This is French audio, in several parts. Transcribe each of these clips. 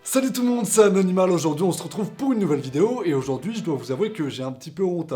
Salut tout le monde, c'est Anonymal. Aujourd'hui on se retrouve pour une nouvelle vidéo et aujourd'hui je dois vous avouer que j'ai un petit peu honte.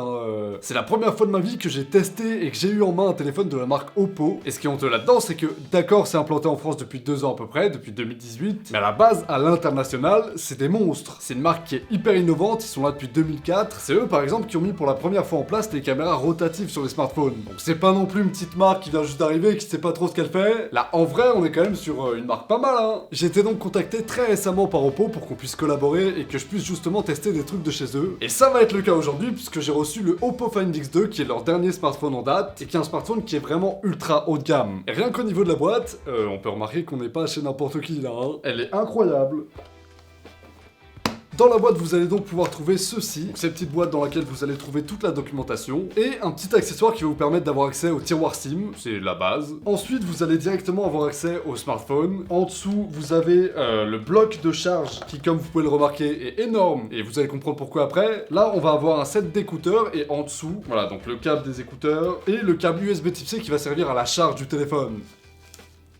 C'est la première fois de ma vie que j'ai testé et que j'ai eu en main un téléphone de la marque Oppo. Et ce qui est honteux là-dedans, c'est que d'accord, c'est implanté en France depuis 2 ans à peu près, depuis 2018, mais à la base, à l'international, c'est des monstres. C'est une marque qui est hyper innovante, ils sont là depuis 2004. C'est eux par exemple qui ont mis pour la première fois en place les caméras rotatives sur les smartphones. Donc c'est pas non plus une petite marque qui vient juste d'arriver et qui sait pas trop ce qu'elle fait. Là en vrai, on est quand même sur une marque pas mal. J'ai été donc contacté très récemment par Oppo pour qu'on puisse collaborer et que je puisse justement tester des trucs de chez eux. Et ça va être le cas aujourd'hui puisque j'ai reçu le Oppo Find X2 qui est leur dernier smartphone en date et qui est un smartphone qui est vraiment ultra haut de gamme. Et rien qu'au niveau de la boîte, on peut remarquer qu'on n'est pas chez n'importe qui là. Elle est incroyable. Dans la boîte, vous allez donc pouvoir trouver ceci, cette petite boîte dans laquelle vous allez trouver toute la documentation, et un petit accessoire qui va vous permettre d'avoir accès au tiroir SIM, c'est la base. Ensuite, vous allez directement avoir accès au smartphone. En dessous, vous avez le bloc de charge qui, comme vous pouvez le remarquer, est énorme, et vous allez comprendre pourquoi après. Là, on va avoir un set d'écouteurs, et en dessous, voilà, donc le câble des écouteurs, et le câble USB Type-C qui va servir à la charge du téléphone.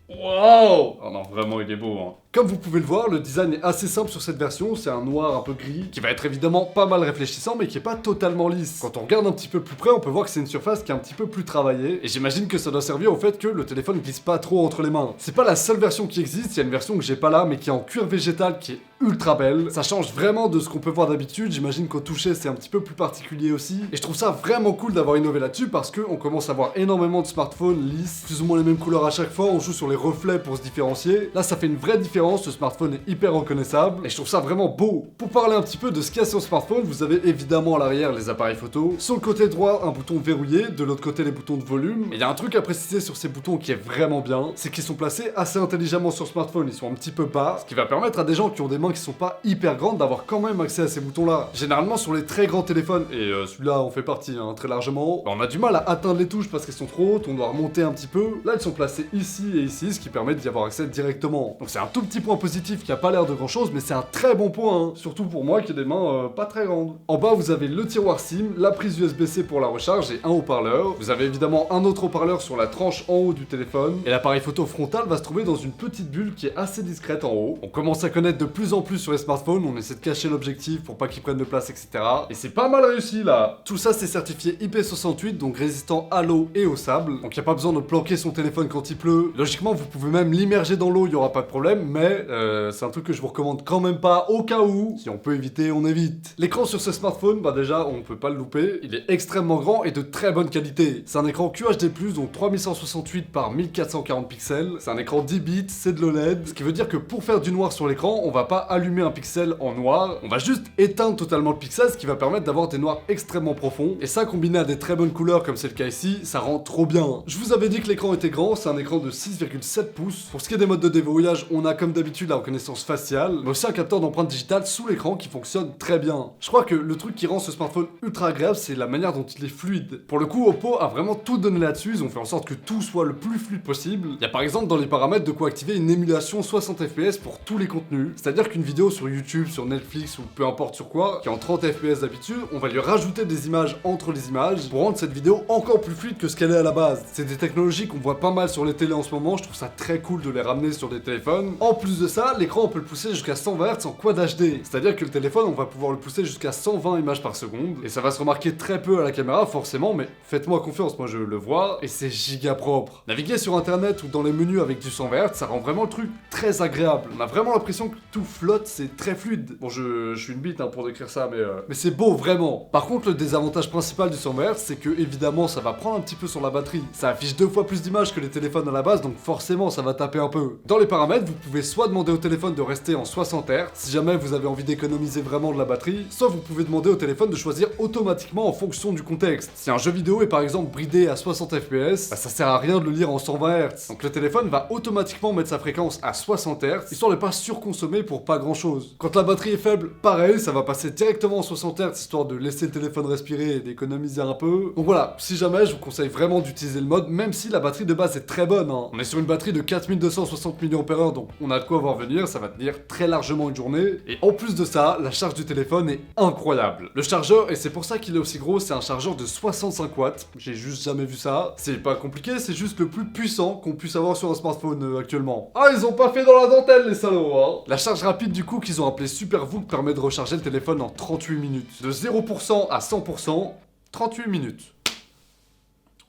Wow! Oh non, vraiment, il est beau, hein. Comme vous pouvez le voir, le design est assez simple sur cette version, c'est un noir un peu gris, qui va être évidemment pas mal réfléchissant, mais qui est pas totalement lisse. Quand on regarde un petit peu plus près, on peut voir que c'est une surface qui est un petit peu plus travaillée, et j'imagine que ça doit servir au fait que le téléphone glisse pas trop entre les mains. C'est pas la seule version qui existe, il y a une version que j'ai pas là, mais qui est en cuir végétal, qui est ultra belle. Ça change vraiment de ce qu'on peut voir d'habitude, j'imagine qu'au toucher c'est un petit peu plus particulier aussi, et je trouve ça vraiment cool d'avoir innové là-dessus, parce qu'on commence à voir énormément de smartphones lisses, plus ou moins les mêmes couleurs à chaque fois, on joue sur les reflets pour se différencier. Là ça fait une vraie différence, ce smartphone est hyper reconnaissable et je trouve ça vraiment beau. Pour parler un petit peu de ce qu'il y a sur le smartphone, vous avez évidemment à l'arrière les appareils photo. Sur le côté droit, un bouton verrouillé, de l'autre côté les boutons de volume. Et il y a un truc à préciser sur ces boutons qui est vraiment bien, c'est qu'ils sont placés assez intelligemment sur le smartphone, ils sont un petit peu bas, ce qui va permettre à des gens qui ont des mains qui sont pas hyper grandes d'avoir quand même accès à ces boutons là. Généralement sur les très grands téléphones, et celui-là en fait partie très largement, on a du mal à atteindre les touches parce qu'elles sont trop hautes, on doit remonter un petit peu. Là ils sont placés ici et ici, ce qui permet d'y avoir accès directement. Donc c'est un tout petit point positif qui a pas l'air de grand chose, mais c'est un très bon point, surtout pour moi qui ai des mains pas très grandes. En bas vous avez le tiroir SIM, la prise USB-C pour la recharge et un haut-parleur. Vous avez évidemment un autre haut-parleur sur la tranche en haut du téléphone, et l'appareil photo frontal va se trouver dans une petite bulle qui est assez discrète en haut. On commence à connaître de plus en plus sur les smartphones, on essaie de cacher l'objectif pour pas qu'il prenne de place, etc. Et c'est pas mal réussi là. Tout ça c'est certifié IP68, donc résistant à l'eau et au sable, donc y a pas besoin de planquer son téléphone quand il pleut. Logiquement vous pouvez même l'immerger dans l'eau, il y aura pas de problème, mais c'est un truc que je vous recommande quand même pas, au cas où. Si on peut éviter, on évite. L'écran sur ce smartphone, bah déjà, on peut pas le louper. Il est extrêmement grand et de très bonne qualité. C'est un écran QHD+, donc 3168 par 1440 pixels. C'est un écran 10 bits, c'est de l'OLED. Ce qui veut dire que pour faire du noir sur l'écran, on va pas allumer un pixel en noir. On va juste éteindre totalement le pixel, ce qui va permettre d'avoir des noirs extrêmement profonds. Et ça, combiné à des très bonnes couleurs, comme c'est le cas ici, ça rend trop bien. Je vous avais dit que l'écran était grand, c'est un écran de 6,7 pouces. Pour ce qui est des modes de déverrouillage, on a comme d'habitude la reconnaissance faciale, mais aussi un capteur d'empreinte digitale sous l'écran qui fonctionne très bien. Je crois que le truc qui rend ce smartphone ultra agréable, c'est la manière dont il est fluide. Pour le coup, Oppo a vraiment tout donné là-dessus, ils ont fait en sorte que tout soit le plus fluide possible. Il y a par exemple dans les paramètres de quoi activer une émulation 60 fps pour tous les contenus. C'est-à-dire qu'une vidéo sur YouTube, sur Netflix ou peu importe sur quoi, qui est en 30 fps d'habitude, on va lui rajouter des images entre les images pour rendre cette vidéo encore plus fluide que ce qu'elle est à la base. C'est des technologies qu'on voit pas mal sur les télés en ce moment, je trouve ça très cool de les ramener sur des téléphones. En plus de ça, l'écran on peut le pousser jusqu'à 120 Hz en Quad HD, c'est-à-dire que le téléphone on va pouvoir le pousser jusqu'à 120 images par seconde, et ça va se remarquer très peu à la caméra forcément, mais faites-moi confiance, moi je le vois, et c'est giga propre. Naviguer sur internet ou dans les menus avec du 120 Hz, ça rend vraiment le truc très agréable. On a vraiment l'impression que tout flotte, c'est très fluide. Bon je suis une bite pour décrire ça, mais c'est beau vraiment. Par contre le désavantage principal du 120 Hz, c'est que évidemment ça va prendre un petit peu sur la batterie. Ça affiche 2 fois plus d'images que les téléphones à la base, donc forcément ça va taper un peu. Dans les paramètres, vous pouvez soit demander au téléphone de rester en 60 Hz, si jamais vous avez envie d'économiser vraiment de la batterie, soit vous pouvez demander au téléphone de choisir automatiquement en fonction du contexte. Si un jeu vidéo est par exemple bridé à 60 fps, bah ça sert à rien de le lire en 120 Hz. Donc le téléphone va automatiquement mettre sa fréquence à 60 Hz, histoire de pas surconsommer pour pas grand chose. Quand la batterie est faible, pareil, ça va passer directement en 60 Hz, histoire de laisser le téléphone respirer et d'économiser un peu. Donc voilà, si jamais, je vous conseille vraiment d'utiliser le mode, même si la batterie de base est très bonne. On est sur une batterie de 4260 mAh, donc on on a de quoi voir venir, ça va tenir très largement une journée. Et en plus de ça, la charge du téléphone est incroyable. Le chargeur, et c'est pour ça qu'il est aussi gros, c'est un chargeur de 65 watts. J'ai juste jamais vu ça. C'est pas compliqué, c'est juste le plus puissant qu'on puisse avoir sur un smartphone actuellement. Ah, ils ont pas fait dans la dentelle, les salauds, hein. La charge rapide du coup qu'ils ont appelé SuperVOOC permet de recharger le téléphone en 38 minutes. De 0% à 100%, 38 minutes.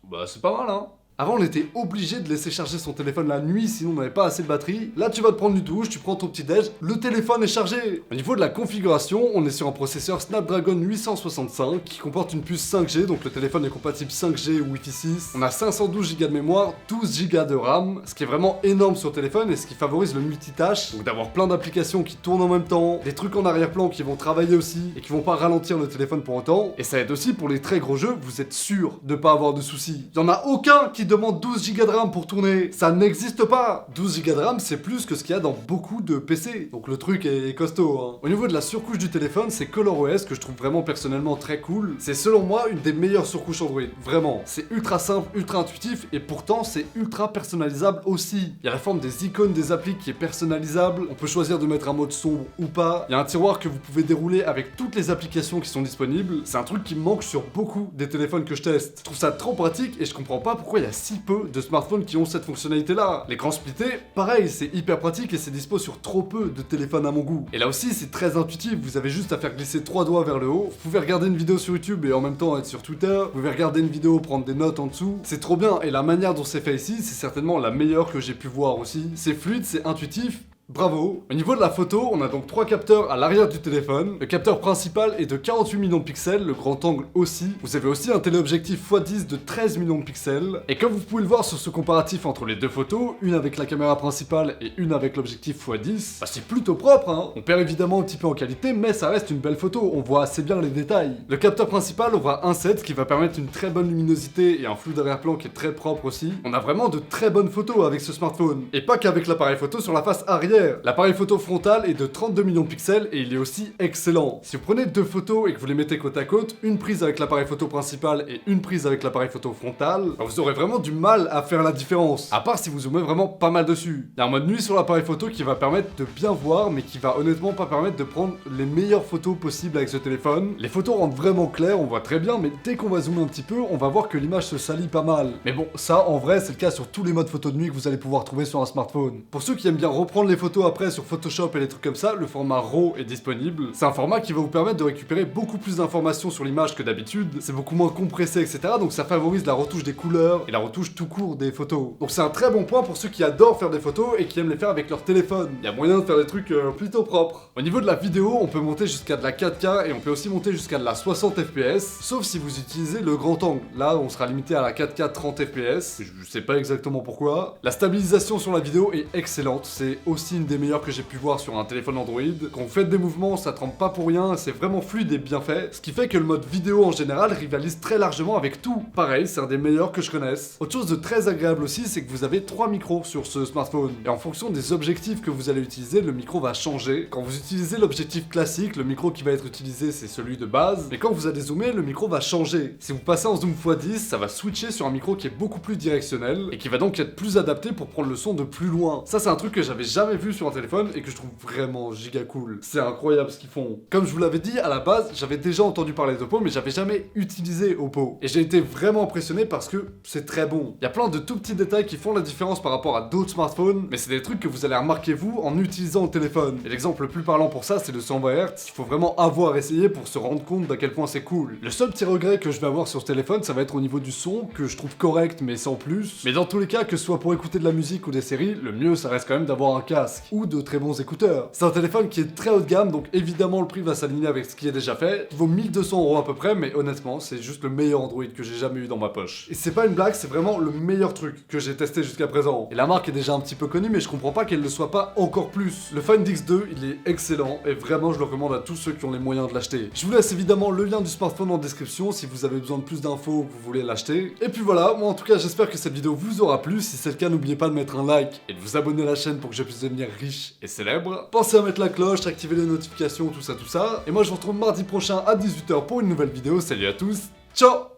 Bah c'est pas mal, hein. Avant, on était obligé de laisser charger son téléphone la nuit, sinon on n'avait pas assez de batterie. Là, tu vas te prendre une douche, tu prends ton petit déj, le téléphone est chargé. Au niveau de la configuration, on est sur un processeur Snapdragon 865 qui comporte une puce 5G, donc le téléphone est compatible 5G ou Wi-Fi 6. On a 512 Go de mémoire, 12 Go de RAM, ce qui est vraiment énorme sur téléphone et ce qui favorise le multitâche, donc d'avoir plein d'applications qui tournent en même temps, des trucs en arrière-plan qui vont travailler aussi et qui vont pas ralentir le téléphone pour autant. Et ça aide aussi pour les très gros jeux, vous êtes sûr de pas avoir de soucis. Il y en a aucun qui demande 12 Go de RAM pour tourner. Ça n'existe pas. 12 Go de RAM, c'est plus que ce qu'il y a dans beaucoup de PC. Donc le truc est costaud, hein. Au niveau de la surcouche du téléphone, c'est ColorOS que je trouve vraiment personnellement très cool. C'est selon moi une des meilleures surcouches Android. Vraiment. C'est ultra simple, ultra intuitif et pourtant c'est ultra personnalisable aussi. Il y a la forme des icônes des applis qui est personnalisable. On peut choisir de mettre un mode sombre ou pas. Il y a un tiroir que vous pouvez dérouler avec toutes les applications qui sont disponibles. C'est un truc qui me manque sur beaucoup des téléphones que je teste. Je trouve ça trop pratique et je comprends pas pourquoi il y a si peu de smartphones qui ont cette fonctionnalité-là. L'écran splitté, pareil, c'est hyper pratique et c'est dispo sur trop peu de téléphones à mon goût. Et là aussi, c'est très intuitif, vous avez juste à faire glisser 3 doigts vers le haut. Vous pouvez regarder une vidéo sur YouTube et en même temps être sur Twitter. Vous pouvez regarder une vidéo, prendre des notes en dessous. C'est trop bien et la manière dont c'est fait ici, c'est certainement la meilleure que j'ai pu voir aussi. C'est fluide, c'est intuitif. Bravo. Au niveau de la photo, on a donc 3 capteurs à l'arrière du téléphone. Le capteur principal est de 48 millions de pixels, le grand angle aussi. Vous avez aussi un téléobjectif x10 de 13 millions de pixels. Et comme vous pouvez le voir sur ce comparatif entre les deux photos, une avec la caméra principale et une avec l'objectif x10, bah c'est plutôt propre, hein. On perd évidemment un petit peu en qualité, mais ça reste une belle photo, on voit assez bien les détails. Le capteur principal aura un 7 qui va permettre une très bonne luminosité et un flou d'arrière-plan qui est très propre aussi. On a vraiment de très bonnes photos avec ce smartphone. Et pas qu'avec l'appareil photo sur la face arrière. L'appareil photo frontal est de 32 millions de pixels et il est aussi excellent. Si vous prenez deux photos et que vous les mettez côte à côte, une prise avec l'appareil photo principal et une prise avec l'appareil photo frontal, bah vous aurez vraiment du mal à faire la différence. À part si vous zoomez vraiment pas mal dessus. Il y a un mode nuit sur l'appareil photo qui va permettre de bien voir, mais qui va honnêtement pas permettre de prendre les meilleures photos possibles avec ce téléphone. Les photos rendent vraiment claires, on voit très bien, mais dès qu'on va zoomer un petit peu, on va voir que l'image se salit pas mal. Mais bon, ça en vrai c'est le cas sur tous les modes photo de nuit que vous allez pouvoir trouver sur un smartphone. Pour ceux qui aiment bien reprendre les photos après sur Photoshop et les trucs comme ça, le format RAW est disponible. C'est un format qui va vous permettre de récupérer beaucoup plus d'informations sur l'image que d'habitude. C'est beaucoup moins compressé, etc. Donc ça favorise la retouche des couleurs et la retouche tout court des photos. Donc c'est un très bon point pour ceux qui adorent faire des photos et qui aiment les faire avec leur téléphone. Il y a moyen de faire des trucs plutôt propres. Au niveau de la vidéo, on peut monter jusqu'à de la 4K et on peut aussi monter jusqu'à de la 60 fps, sauf si vous utilisez le grand angle. Là, on sera limité à la 4K 30 fps. Je sais pas exactement pourquoi. La stabilisation sur la vidéo est excellente. C'est aussi une des meilleures que j'ai pu voir sur un téléphone Android. Quand vous faites des mouvements, ça tremble pas pour rien, c'est vraiment fluide et bien fait, ce qui fait que le mode vidéo en général rivalise très largement avec tout. Pareil, c'est un des meilleurs que je connaisse. Autre chose de très agréable aussi, c'est que vous avez 3 micros sur ce smartphone. Et en fonction des objectifs que vous allez utiliser, le micro va changer. Quand vous utilisez l'objectif classique, le micro qui va être utilisé, c'est celui de base. Mais quand vous allez zoomer, le micro va changer. Si vous passez en zoom x10, ça va switcher sur un micro qui est beaucoup plus directionnel et qui va donc être plus adapté pour prendre le son de plus loin. Ça, c'est un truc que j'avais jamais vu sur un téléphone et que je trouve vraiment giga cool. C'est incroyable ce qu'ils font. Comme je vous l'avais dit, à la base, j'avais déjà entendu parler d'Oppo, mais j'avais jamais utilisé Oppo. Et j'ai été vraiment impressionné parce que c'est très bon. Il y a plein de tout petits détails qui font la différence par rapport à d'autres smartphones, mais c'est des trucs que vous allez remarquer vous en utilisant le téléphone. Et l'exemple le plus parlant pour ça, c'est le 120 Hz. Il faut vraiment avoir essayé pour se rendre compte d'à quel point c'est cool. Le seul petit regret que je vais avoir sur ce téléphone, ça va être au niveau du son, que je trouve correct, mais sans plus. Mais dans tous les cas, que ce soit pour écouter de la musique ou des séries, le mieux, ça reste quand même d'avoir un casque ou de très bons écouteurs. C'est un téléphone qui est très haut de gamme, donc évidemment le prix va s'aligner avec ce qui est déjà fait. Il vaut 1200 € à peu près, mais honnêtement, c'est juste le meilleur Android que j'ai jamais eu dans ma poche. Et c'est pas une blague, c'est vraiment le meilleur truc que j'ai testé jusqu'à présent. Et la marque est déjà un petit peu connue, mais je comprends pas qu'elle le soit pas encore plus. Le Find X2, il est excellent, et vraiment je le recommande à tous ceux qui ont les moyens de l'acheter. Je vous laisse évidemment le lien du smartphone en description si vous avez besoin de plus d'infos ou que vous voulez l'acheter. Et puis voilà, moi en tout cas j'espère que cette vidéo vous aura plu. Si c'est le cas, n'oubliez pas de mettre un like et de vous abonner à la chaîne pour que je puisse devenir riche et célèbre. Pensez à mettre la cloche, activer les notifications, tout ça. Et moi je vous retrouve mardi prochain à 18 h pour une nouvelle vidéo. Salut à tous, ciao!